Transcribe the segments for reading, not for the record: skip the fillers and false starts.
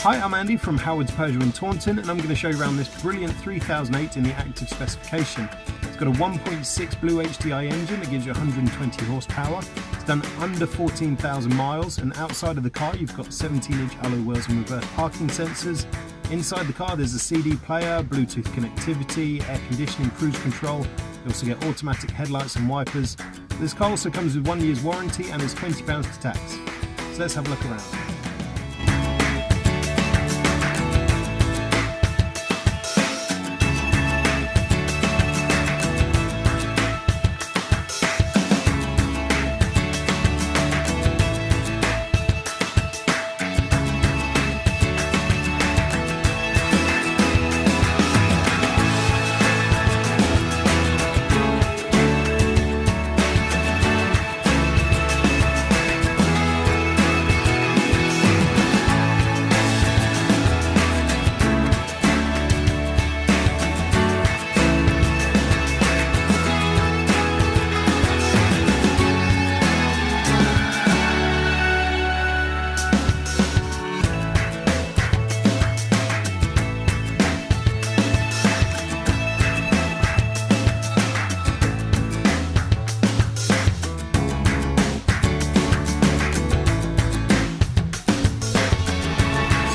Hi, I'm Andy from Howard's Peugeot in Taunton, and I'm going to show you around this brilliant 3008 in the active specification. It's got a 1.6 Blue HDI engine that gives you 120 horsepower. It's done under 14,000 miles, and outside of the car you've got 17-inch alloy wheels and reverse parking sensors. Inside the car there's a CD player, Bluetooth connectivity, air conditioning, cruise control. You also get automatic headlights and wipers. This car also comes with 1 year's warranty and is £20 to tax. So let's have a look around.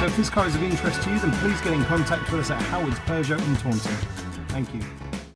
If this car is of interest to you, then please get in contact with us at Howard's Peugeot in Taunton. Thank you.